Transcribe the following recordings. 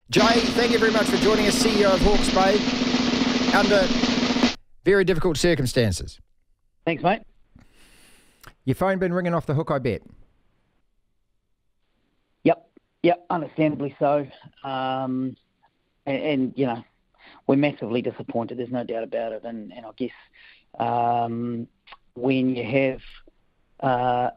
Jay, thank you very much for joining us, CEO of Hawke's Bay, under very difficult circumstances. Thanks, mate. Your phone been ringing off the hook, I bet. Yep, understandably so. And you know, we're massively disappointed. There's no doubt about it. And I guess when you have a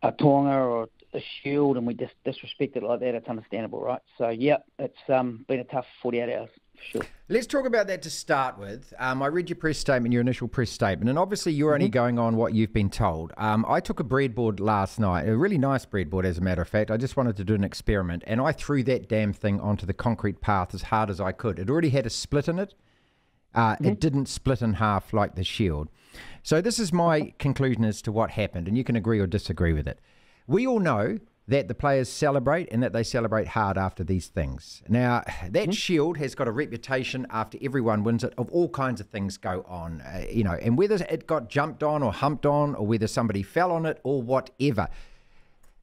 taonga or a shield and we just disrespect it like that, it's understandable, right? So yeah, it's been a tough 48 hours. Sure. Let's talk about that to start with. I read your press statement, your initial press statement, and obviously you're only going on what you've been told. I took a breadboard last night, a really nice breadboard as a matter of fact. I just wanted to do an experiment, and I threw that damn thing onto the concrete path as hard as I could. It already had a split in it. It didn't split in half like the shield. So this is my conclusion as to what happened, and you can agree or disagree with it. We all know that the players celebrate and that they celebrate hard after these things. Now, that shield has got a reputation after everyone wins it of all kinds of things go on, and whether it got jumped on or humped on or whether somebody fell on it or whatever.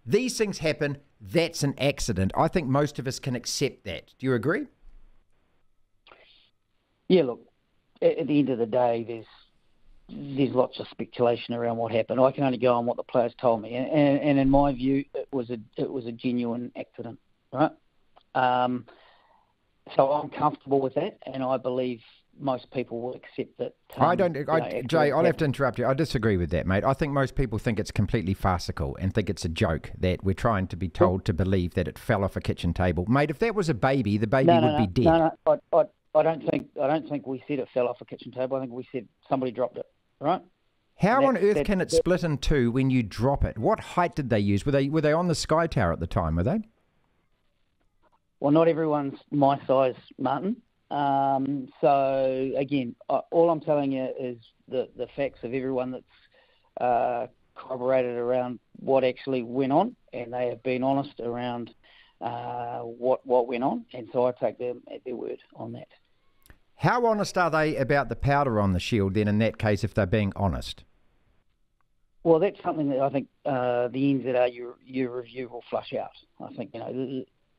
These things happen. That's an accident. I think most of us can accept that. Do you agree? Yeah, look, at the end of the day, there's lots of speculation around what happened. I can only go on what the players told me, and in my view, it was a genuine accident, right? So I'm comfortable with that, and I believe most people will accept that. Jay, I'll have to interrupt you. I disagree with that, mate. I think most people think it's completely farcical and think it's a joke that we're trying to be told to believe that it fell off a kitchen table, mate. If that was a baby, the baby would be dead. I don't think we said it fell off a kitchen table. I think we said somebody dropped it. Right. How on earth can it split in two when you drop it? What height did they use? Were they on the Sky Tower at the time, were they? Well, not everyone's my size, Martin. So, again, all I'm telling you is the facts of everyone that's corroborated around what actually went on, and they have been honest around what went on, and so I take them at their word on that. How honest are they about the powder on the shield then in that case if they're being honest? Well, that's something that I think the NZRU review will flush out. I think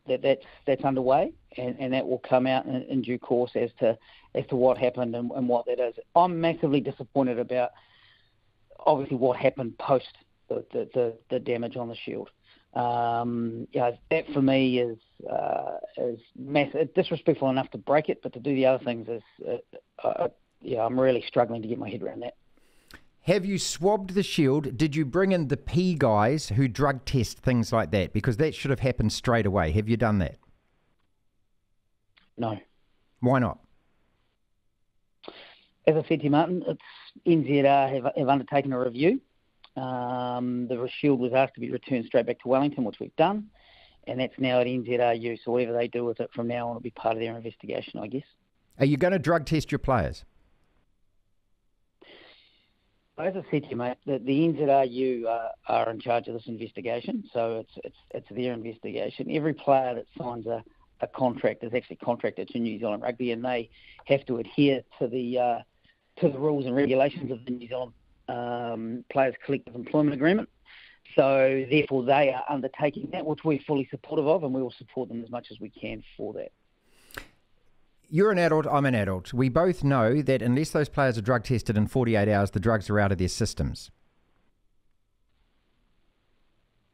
that's underway and that will come out in due course as to what happened and what that is. I'm massively disappointed about obviously what happened post the damage on the shield. That for me is disrespectful enough to break it, but to do the other things is, I'm really struggling to get my head around that. Have you swabbed the shield? Did you bring in the P guys who drug test things like that? Because that should have happened straight away. Have you done that? No. Why not? As I said to you, Martin, it's NZR have undertaken a review. The shield was asked to be returned straight back to Wellington, which we've done, and that's now at NZRU. So whatever they do with it from now on will be part of their investigation, I guess. Are you going to drug test your players? As I said to you, mate, the NZRU are in charge of this investigation, so it's their investigation. Every player that signs a contract is actually contracted to New Zealand Rugby, and they have to adhere to the rules and regulations of the New Zealand Players Collective Employment Agreement. So therefore they are undertaking that, which we're fully supportive of, and we will support them as much as we can for that. You're an adult, I'm an adult. We both know that unless those players are drug tested in 48 hours, the drugs are out of their systems.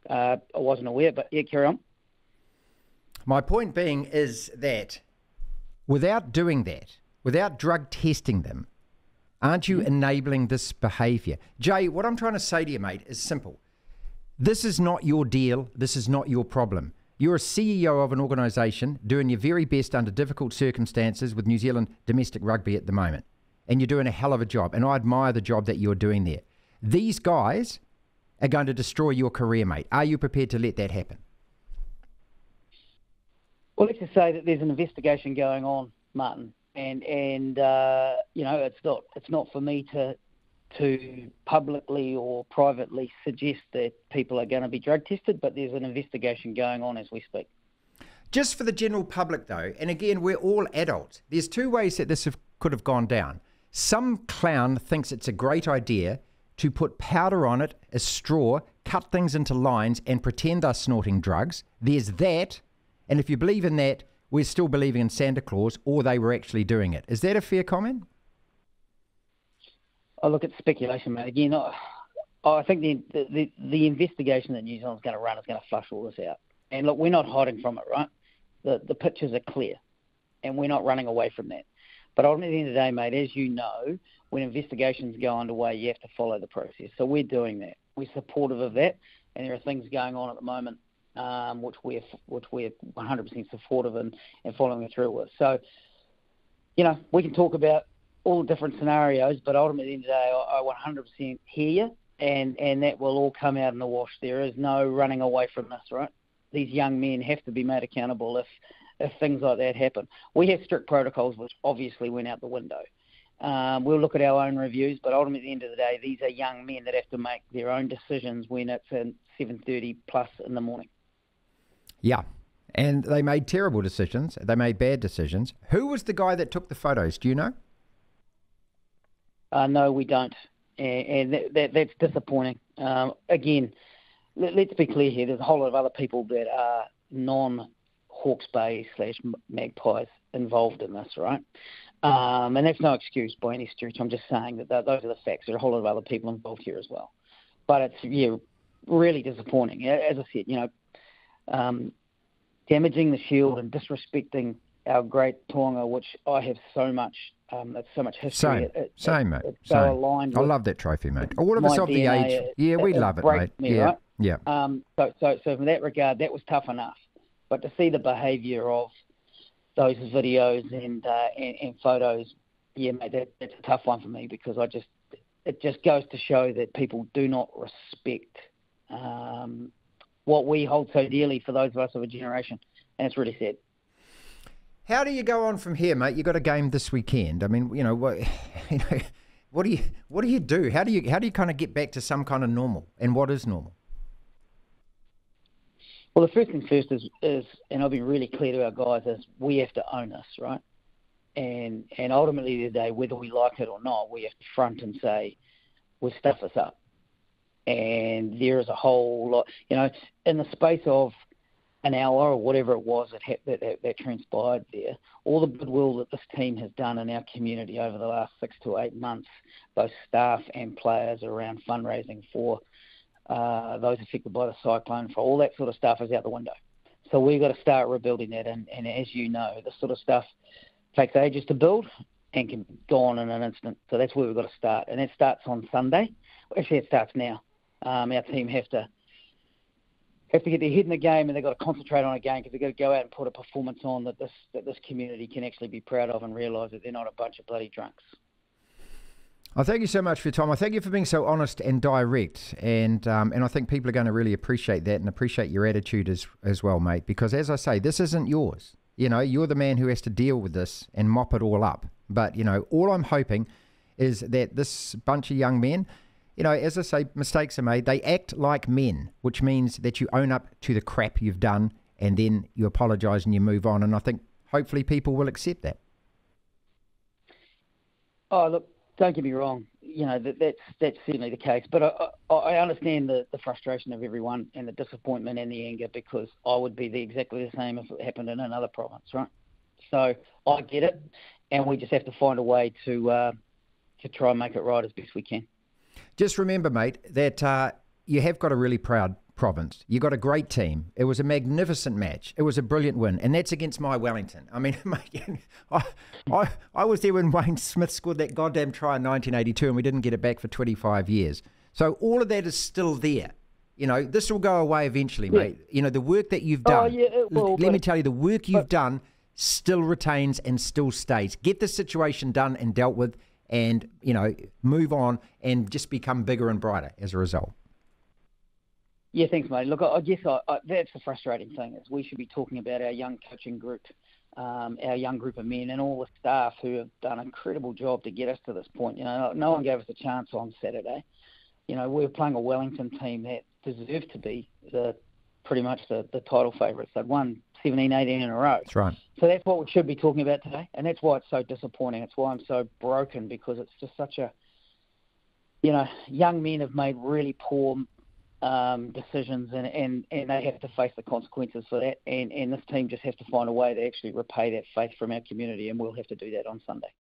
I wasn't aware, but yeah, carry on. My point being is that without doing that, without drug testing them, aren't you enabling this behaviour? Jay, what I'm trying to say to you, mate, is simple. This is not your deal. This is not your problem. You're a CEO of an organisation doing your very best under difficult circumstances with New Zealand domestic rugby at the moment. And you're doing a hell of a job. And I admire the job that you're doing there. These guys are going to destroy your career, mate. Are you prepared to let that happen? Well, let's just say that there's an investigation going on, Martin. And it's not for me to publicly or privately suggest that people are going to be drug tested, but there's an investigation going on as we speak. Just for the general public, though, and again, we're all adults. There's two ways that this could have gone down. Some clown thinks it's a great idea to put powder on it, a straw, cut things into lines, and pretend they're snorting drugs. There's that. And if you believe in that, we're still believing in Santa Claus, or they were actually doing it. Is that a fair comment? Oh, look, it's speculation, mate. Again, I think the investigation that New Zealand's going to run is going to flush all this out. And look, we're not hiding from it, right? The pictures are clear, and we're not running away from that. But ultimately, at the end of the day, mate, as you know, when investigations go underway, you have to follow the process. So we're doing that. We're supportive of that, and there are things going on at the moment which we're 100% supportive and following through with. So, we can talk about all the different scenarios, but ultimately, at the end of the day, I 100% hear you, and that will all come out in the wash. There is no running away from this, right? These young men have to be made accountable if things like that happen. We have strict protocols, which obviously went out the window. We'll look at our own reviews, but ultimately, at the end of the day, these are young men that have to make their own decisions when it's at 7:30 plus in the morning. Yeah, and they made terrible decisions. They made bad decisions. Who was the guy that took the photos? Do you know? No, we don't, and that's disappointing. Again, let's be clear here. There's a whole lot of other people that are non-Hawke's Bay / Magpies involved in this, right? And that's no excuse by any stretch. I'm just saying that those are the facts. There are a whole lot of other people involved here as well. But it's, really disappointing. As I said, damaging the shield and disrespecting our great Tonga, which I have so much history. Same, mate. It's so aligned with I love that trophy, mate. All of us of the age. We love it, mate. Me, yeah, right? yeah. So from that regard, that was tough enough. But to see the behaviour of those videos and photos, mate, that's a tough one for me, because it just goes to show that people do not respect what we hold so dearly for those of us of a generation, and it's really sad. How do you go on from here, mate? You got a game this weekend. I mean, what do you do? How do you kind of get back to some kind of normal? And what is normal? Well, the first thing first is, and I'll be really clear to our guys, is we have to own this, right? And ultimately today, whether we like it or not, we have to front and say, we'll stuff this up. And there is a whole lot, in the space of an hour or whatever it was that transpired there, all the goodwill that this team has done in our community over the last 6 to 8 months, both staff and players around fundraising for those affected by the cyclone, for all that sort of stuff is out the window. So we've got to start rebuilding that. And as you know, this sort of stuff takes ages to build and can go on in an instant. So that's where we've got to start. And that starts on Sunday. Actually, it starts now. Our team have to get their head in the game, and they've got to concentrate on a game, because they've got to go out and put a performance on that this community can actually be proud of and realise that they're not a bunch of bloody drunks. I thank you so much for your time. I thank you for being so honest and direct, and I think people are going to really appreciate that and appreciate your attitude as well, mate, because as I say, this isn't yours. You're the man who has to deal with this and mop it all up. But, all I'm hoping is that this bunch of young men, as I say, mistakes are made. They act like men, which means that you own up to the crap you've done, and then you apologise and you move on. And I think hopefully people will accept that. Oh, look, don't get me wrong. That's certainly the case. But I understand the frustration of everyone and the disappointment and the anger, because I would be exactly the same if it happened in another province, right? So I get it, and we just have to find a way to try and make it right as best we can. Just remember, mate, that you have got a really proud province. You got a great team. It was a magnificent match. It was a brilliant win, and that's against my Wellington. I mean, mate, I was there when Wayne Smith scored that goddamn try in 1982, and we didn't get it back for 25 years. So all of that is still there. This will go away eventually, mate. The work that you've done. Let me tell you, the work you've done still retains and still stays. Get the situation done and dealt with, and, move on and just become bigger and brighter as a result. Yeah, thanks, mate. Look, I guess that's the frustrating thing, is we should be talking about our young coaching group, our young group of men, and all the staff who have done an incredible job to get us to this point. No one gave us a chance on Saturday. We were playing a Wellington team that deserved to be pretty much the title favourites. They'd won 17, 18 in a row. That's right. So that's what we should be talking about today, and that's why it's so disappointing. It's why I'm so broken, because it's just such a, young men have made really poor decisions, and they have to face the consequences for that. And this team just has to find a way to actually repay that faith from our community, and we'll have to do that on Sunday.